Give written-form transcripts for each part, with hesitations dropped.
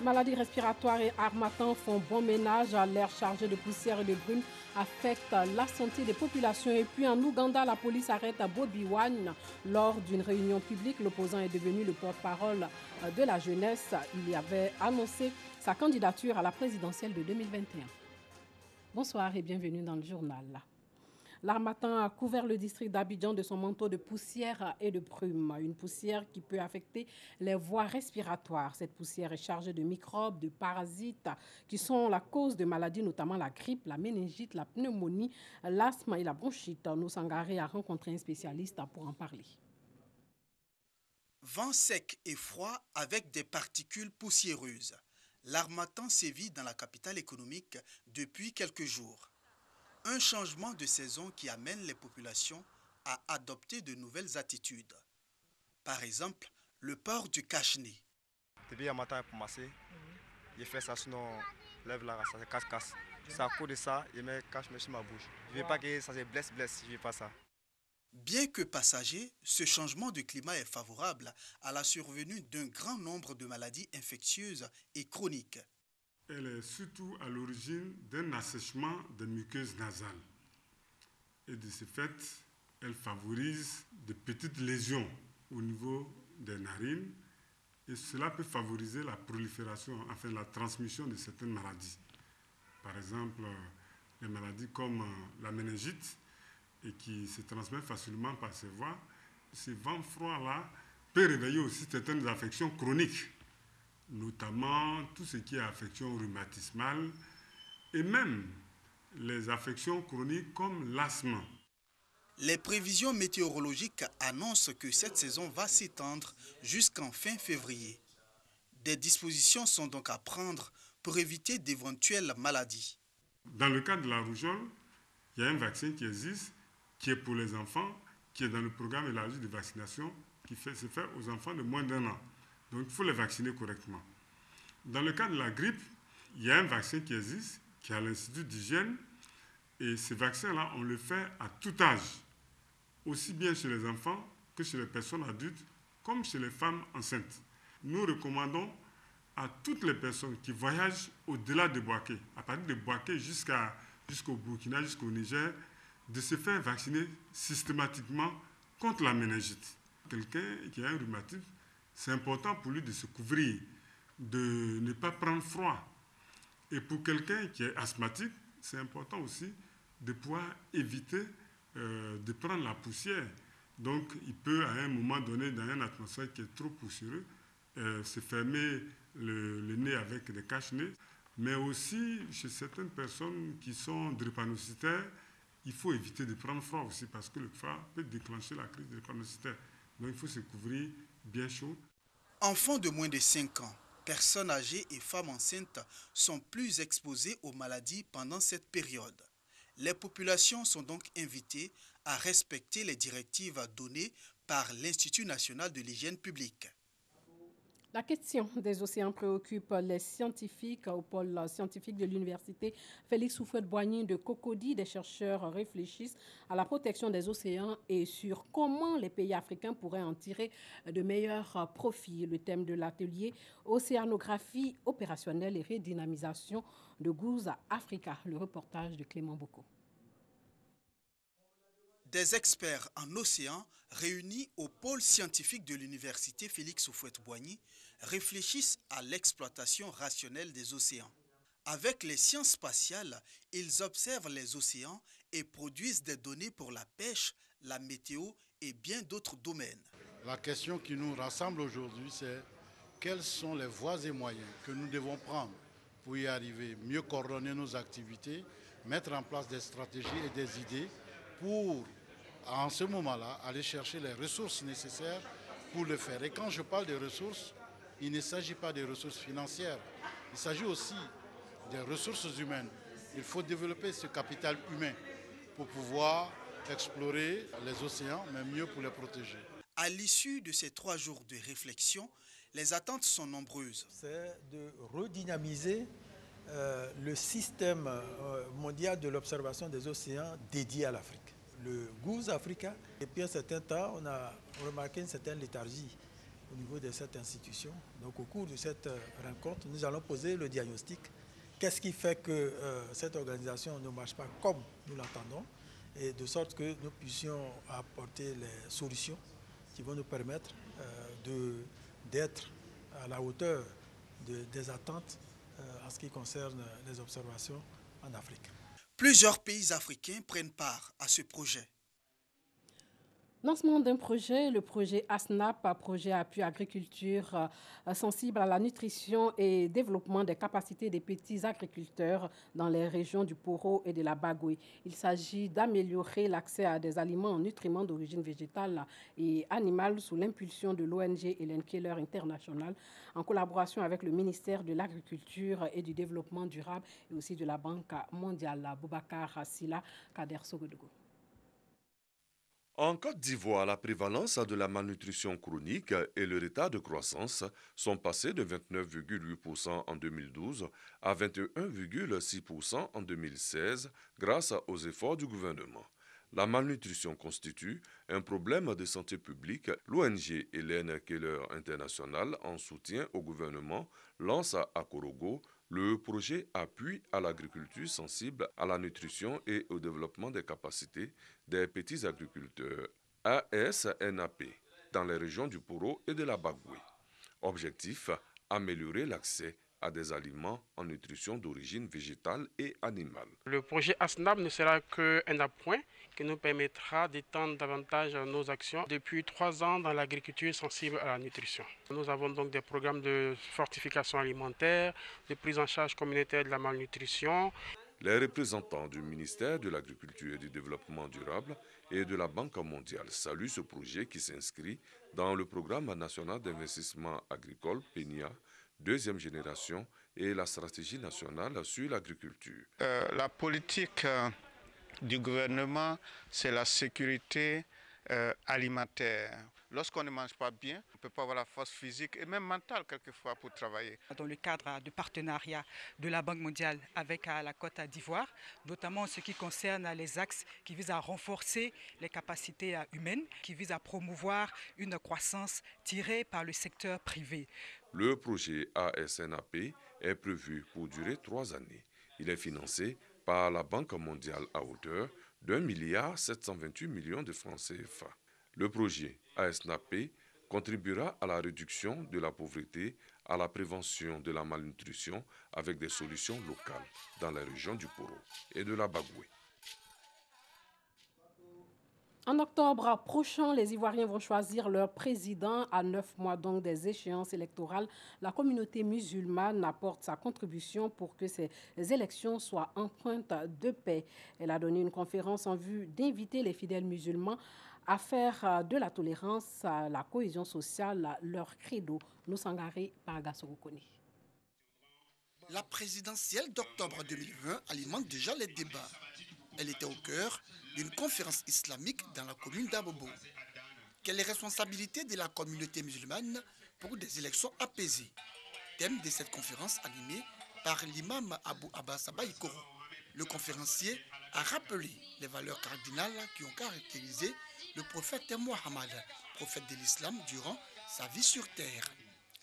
Maladies respiratoires et harmattan font bon ménage. L'air chargé de poussière et de brume affecte la santé des populations. Et puis en Ouganda, la police arrête Bobi Wine lors d'une réunion publique. L'opposant est devenu le porte-parole de la jeunesse. Il y avait annoncé sa candidature à la présidentielle de 2021. Bonsoir et bienvenue dans le journal. L'harmattan a couvert le district d'Abidjan de son manteau de poussière et de brume. Une poussière qui peut affecter les voies respiratoires. Cette poussière est chargée de microbes, de parasites qui sont la cause de maladies, notamment la grippe, la méningite, la pneumonie, l'asthme et la bronchite. Nous Sangaré a rencontré un spécialiste pour en parler. Vent sec et froid avec des particules poussiéreuses. L'harmattan sévit dans la capitale économique depuis quelques jours. Un changement de saison qui amène les populations à adopter de nouvelles attitudes. Par exemple, le port du cache-nez. Depuis un matin pour masser, il fait ça sinon lève la race, ça se casse. C'est à cause de ça, il met cache-nez sur ma bouche. Je ne veux pas que ça se blesse, je ne veux pas ça. Bien que passager, ce changement de climat est favorable à la survenue d'un grand nombre de maladies infectieuses et chroniques. Elle est surtout à l'origine d'un assèchement des muqueuses nasales. Et de ce fait, elle favorise de petites lésions au niveau des narines et cela peut favoriser la prolifération, enfin la transmission de certaines maladies. Par exemple, les maladies comme la méningite et qui se transmet facilement par ces voies. Ce vent froid-là peut réveiller aussi certaines affections chroniques, notamment tout ce qui est affection rhumatismale et même les affections chroniques comme l'asthme. Les prévisions météorologiques annoncent que cette saison va s'étendre jusqu'en fin février. Des dispositions sont donc à prendre pour éviter d'éventuelles maladies. Dans le cas de la rougeole, il y a un vaccin qui existe, qui est pour les enfants, qui est dans le programme élargi de vaccination, qui se fait aux enfants de moins d'1 an. Donc il faut les vacciner correctement. Dans le cas de la grippe, il y a un vaccin qui existe, qui est à l'Institut d'hygiène, et ce vaccin-là, on le fait à tout âge, aussi bien chez les enfants que chez les personnes adultes, comme chez les femmes enceintes. Nous recommandons à toutes les personnes qui voyagent au-delà de Bouaké, à partir de Bouaké jusqu'au Burkina, jusqu'au Niger, de se faire vacciner systématiquement contre la méningite. Quelqu'un qui a un rhumatisme, c'est important pour lui de se couvrir, de ne pas prendre froid. Et pour quelqu'un qui est asthmatique, c'est important aussi de pouvoir éviter de prendre la poussière. Donc, il peut, à un moment donné, dans une atmosphère qui est trop poussiéreuse, se fermer le nez avec des cache-nez. Mais aussi, chez certaines personnes qui sont drépanocytaires, il faut éviter de prendre froid aussi parce que le froid peut déclencher la crise drépanocytaire. Donc, il faut se couvrir bien chaud. Enfants de moins de 5 ans, personnes âgées et femmes enceintes sont plus exposées aux maladies pendant cette période. Les populations sont donc invitées à respecter les directives données par l'Institut national de l'hygiène publique. La question des océans préoccupe les scientifiques. Au pôle scientifique de l'université Félix Houphouët-Boigny de Cocody, des chercheurs réfléchissent à la protection des océans et sur comment les pays africains pourraient en tirer de meilleurs profits. Le thème de l'atelier, océanographie opérationnelle et redynamisation de Goose Africa. Le reportage de Clément Boko. Des experts en océan réunis au pôle scientifique de l'université Félix Houphouët-Boigny réfléchissent à l'exploitation rationnelle des océans. Avec les sciences spatiales, ils observent les océans et produisent des données pour la pêche, la météo et bien d'autres domaines. La question qui nous rassemble aujourd'hui, c'est quelles sont les voies et moyens que nous devons prendre pour y arriver, mieux coordonner nos activités, mettre en place des stratégies et des idées pour, en ce moment-là, aller chercher les ressources nécessaires pour le faire. Et quand je parle des ressources, il ne s'agit pas des ressources financières, il s'agit aussi des ressources humaines. Il faut développer ce capital humain pour pouvoir explorer les océans, mais mieux pour les protéger. À l'issue de ces 3 jours de réflexion, les attentes sont nombreuses. C'est de redynamiser le système mondial de l'observation des océans dédié à l'Afrique. Le Goose Africa, depuis un certain temps, on a remarqué une certaine léthargie. au niveau de cette institution. Donc au cours de cette rencontre, nous allons poser le diagnostic. Qu'est-ce qui fait que cette organisation ne marche pas comme nous l'entendons, et de sorte que nous puissions apporter les solutions qui vont nous permettre d'être à la hauteur des attentes en ce qui concerne les observations en Afrique. Plusieurs pays africains prennent part à ce projet. Lancement d'un projet, le projet ASNAP, projet appui agriculture sensible à la nutrition et développement des capacités des petits agriculteurs dans les régions du Poro et de la Bagoué. Il s'agit d'améliorer l'accès à des aliments en nutriments d'origine végétale et animale sous l'impulsion de l'ONG Helen Keller International en collaboration avec le ministère de l'Agriculture et du Développement durable et aussi de la Banque mondiale. Boubacar Silla, Kader Sogodougou. En Côte d'Ivoire, la prévalence de la malnutrition chronique et le retard de croissance sont passés de 29,8% en 2012 à 21,6% en 2016 grâce aux efforts du gouvernement. La malnutrition constitue un problème de santé publique. L'ONG Helen Keller International, en soutien au gouvernement, lance à Korogo le projet Appui à l'agriculture sensible à la nutrition et au développement des capacités des petits agriculteurs, ASNAP, dans les régions du Poro et de la Bagoué. Objectif, améliorer l'accès à des aliments en nutrition d'origine végétale et animale. Le projet ASNAP ne sera qu'un appoint qui nous permettra d'étendre davantage nos actions depuis 3 ans dans l'agriculture sensible à la nutrition. Nous avons donc des programmes de fortification alimentaire, de prise en charge communautaire de la malnutrition. Les représentants du ministère de l'Agriculture et du Développement durable et de la Banque mondiale saluent ce projet qui s'inscrit dans le programme national d'investissement agricole PENIA, deuxième génération, et la stratégie nationale sur l'agriculture. La politique du gouvernement, c'est la sécurité alimentaire. Lorsqu'on ne mange pas bien, on ne peut pas avoir la force physique et même mentale quelquefois pour travailler. Dans le cadre de partenariat de la Banque mondiale avec la Côte d'Ivoire, notamment en ce qui concerne les axes qui visent à renforcer les capacités humaines, qui visent à promouvoir une croissance tirée par le secteur privé. Le projet ASNAP est prévu pour durer 3 années. Il est financé par la Banque mondiale à hauteur d'1,728 milliard de francs CFA. Le projet ASNAP contribuera à la réduction de la pauvreté, à la prévention de la malnutrition avec des solutions locales dans la région du Poro et de la Bagoué. En octobre prochain, les Ivoiriens vont choisir leur président. À 9 mois donc des échéances électorales, la communauté musulmane apporte sa contribution pour que ces élections soient empreintes de paix. Elle a donné une conférence en vue d'inviter les fidèles musulmans à faire de la tolérance, la cohésion sociale, leur credo. Nous s'engager par Gassorokone. La présidentielle d'octobre 2020 alimente déjà les débats. Elle était au cœur d'une conférence islamique dans la commune d'Abobo. Quelle est la responsabilité de la communauté musulmane pour des élections apaisées? Thème de cette conférence animée par l'imam Abou Abbas Baïkoro. Le conférencier a rappelé les valeurs cardinales qui ont caractérisé le prophète Mohammed, prophète de l'islam durant sa vie sur terre.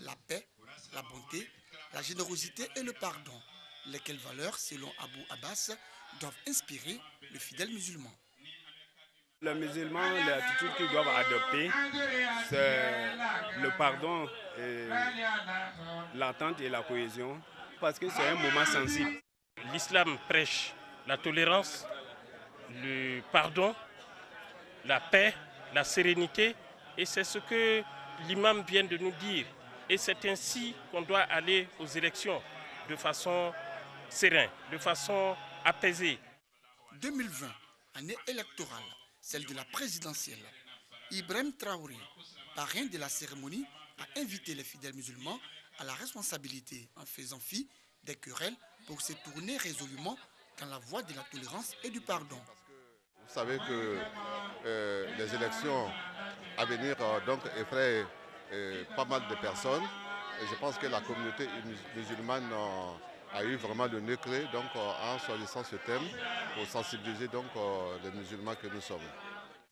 La paix, la bonté, la générosité et le pardon. Lesquelles valeurs, selon Abou Abbas, doivent inspirer le fidèle musulman. Les musulmans, l'attitude qu'ils doivent adopter, c'est le pardon, l'entente et la cohésion, parce que c'est un moment sensible. L'islam prêche la tolérance, le pardon, la paix, la sérénité, et c'est ce que l'imam vient de nous dire. Et c'est ainsi qu'on doit aller aux élections, de façon sereine, de façon apaisée. 2020, année électorale, celle de la présidentielle. Ibrahim Traoré, parrain de la cérémonie, a invité les fidèles musulmans à la responsabilité en faisant fi des querelles pour se tourner résolument dans la voie de la tolérance et du pardon. Vous savez que les élections à venir donc effraient pas mal de personnes. Et je pense que la communauté musulmane a eu vraiment le nez creux donc, en choisissant ce thème pour sensibiliser donc, les musulmans que nous sommes.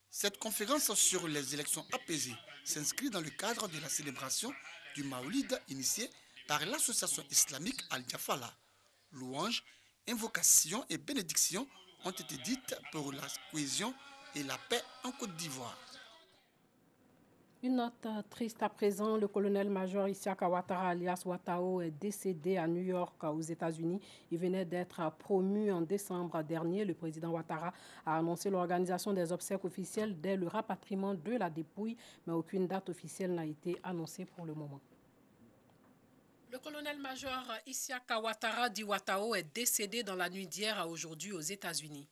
Cette conférence sur les élections apaisées s'inscrit dans le cadre de la célébration du Maoulid initié par l'association islamique Al-Jafala. Louanges, invocations et bénédictions ont été dites pour la cohésion et la paix en Côte d'Ivoire. Une note triste à présent, le colonel-major Isiaka Ouattara alias Ouattao est décédé à New York aux États-Unis. Il venait d'être promu en décembre dernier. Le président Ouattara a annoncé l'organisation des obsèques officielles dès le rapatriement de la dépouille, mais aucune date officielle n'a été annoncée pour le moment. Le colonel-major Isiaka Ouattara dit Ouattao est décédé dans la nuit d'hier à aujourd'hui aux États-Unis.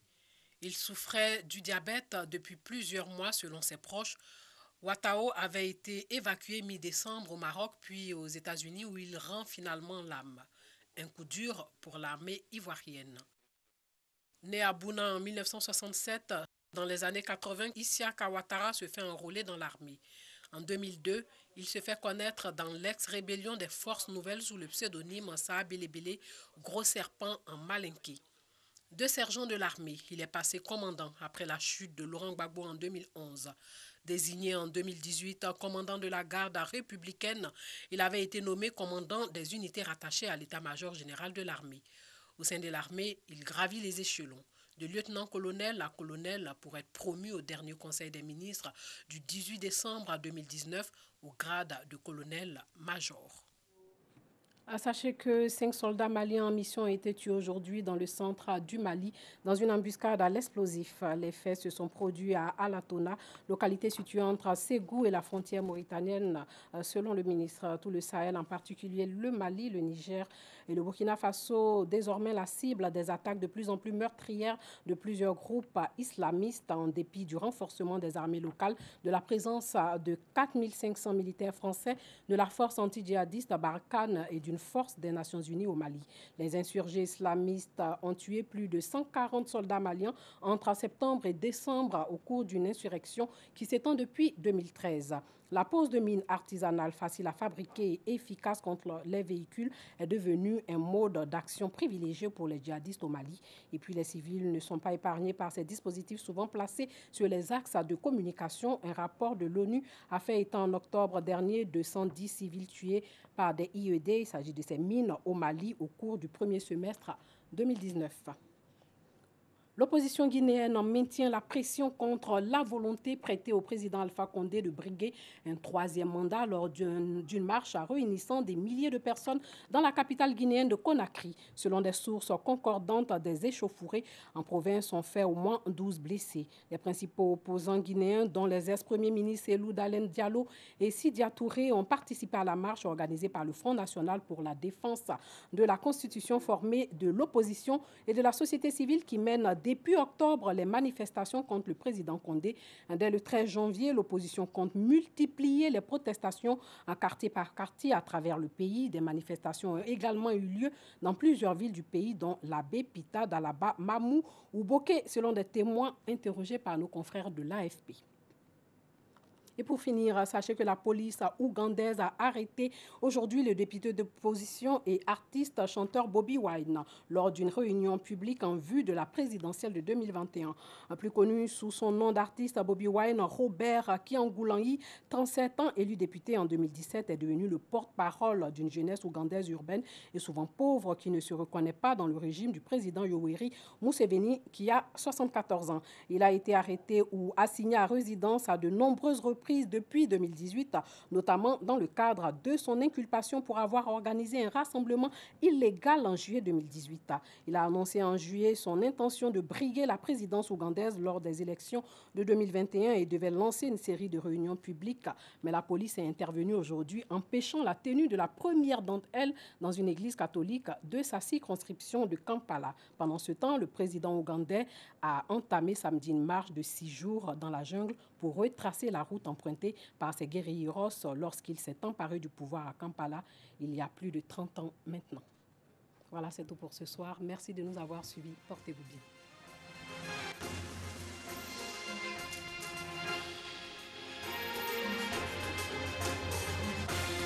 Il souffrait du diabète depuis plusieurs mois selon ses proches. Ouattao avait été évacué mi-décembre au Maroc puis aux États-Unis où il rend finalement l'âme. Un coup dur pour l'armée ivoirienne. Né à Bouna en 1967, dans les années 80, Isiaka Ouattara se fait enrôler dans l'armée. En 2002, il se fait connaître dans l'ex-rébellion des Forces Nouvelles sous le pseudonyme Saa Belebele, Gros Serpent en Malinké. Deux sergents de l'armée, il est passé commandant après la chute de Laurent Gbagbo en 2011. Désigné en 2018 commandant de la garde républicaine, il avait été nommé commandant des unités rattachées à l'état-major général de l'armée. Au sein de l'armée, il gravit les échelons, de lieutenant-colonel à colonel pour être promu au dernier conseil des ministres du 18 décembre 2019 au grade de colonel-major. Sachez que 5 soldats maliens en mission ont été tués aujourd'hui dans le centre du Mali dans une embuscade à l'explosif. Les faits se sont produits à Alatona, localité située entre Ségou et la frontière mauritanienne. Selon le ministre, tout le Sahel, en particulier le Mali, le Niger et le Burkina Faso, désormais la cible des attaques de plus en plus meurtrières de plusieurs groupes islamistes en dépit du renforcement des armées locales, de la présence de 4500 militaires français, de la force anti-djihadiste Barkhane et d'une force des Nations Unies au Mali. Les insurgés islamistes ont tué plus de 140 soldats maliens entre septembre et décembre au cours d'une insurrection qui s'étend depuis 2013. La pose de mines artisanales facile à fabriquer et efficace contre les véhicules est devenue un mode d'action privilégié pour les djihadistes au Mali. Et puis les civils ne sont pas épargnés par ces dispositifs souvent placés sur les axes de communication. Un rapport de l'ONU a fait état en octobre dernier de 110 civils tués par des IED. Il s'agit de ces mines au Mali au cours du premier semestre 2019. L'opposition guinéenne maintient la pression contre la volonté prêtée au président Alpha Condé de briguer un troisième mandat lors d'une marche réunissant des milliers de personnes dans la capitale guinéenne de Conakry. Selon des sources concordantes, des échauffourées en province ont fait au moins 12 blessés. Les principaux opposants guinéens, dont les ex-premiers ministres Elou Dalen Diallo et Sidia Touré, ont participé à la marche organisée par le Front national pour la défense de la Constitution formée de l'opposition et de la société civile qui mène depuis octobre les manifestations contre le président Condé. Dès le 13 janvier, l'opposition compte multiplier les protestations en quartier par quartier à travers le pays. Des manifestations ont également eu lieu dans plusieurs villes du pays, dont Labé, Pita, Dalaba, Mamou ou Boké, selon des témoins interrogés par nos confrères de l'AFP. Et pour finir, sachez que la police ougandaise a arrêté aujourd'hui le député d'opposition et artiste chanteur Bobi Wine lors d'une réunion publique en vue de la présidentielle de 2021. Plus connu sous son nom d'artiste, Bobi Wine, Robert Kiangoulanyi, 37 ans, élu député en 2017, est devenu le porte-parole d'une jeunesse ougandaise urbaine et souvent pauvre qui ne se reconnaît pas dans le régime du président Yoweri Museveni qui a 74 ans. Il a été arrêté ou assigné à résidence à de nombreuses reprises depuis 2018, notamment dans le cadre de son inculpation pour avoir organisé un rassemblement illégal en juillet 2018. Il a annoncé en juillet son intention de briguer la présidence ougandaise lors des élections de 2021 et devait lancer une série de réunions publiques. Mais la police est intervenue aujourd'hui, empêchant la tenue de la première d'entre elles dans une église catholique de sa circonscription de Kampala. Pendant ce temps, le président ougandais a entamé samedi une marche de 6 jours dans la jungle pour retracer la route empruntée par ses guérilleros lorsqu'il s'est emparé du pouvoir à Kampala il y a plus de 30 ans maintenant. Voilà, c'est tout pour ce soir. Merci de nous avoir suivis. Portez-vous bien.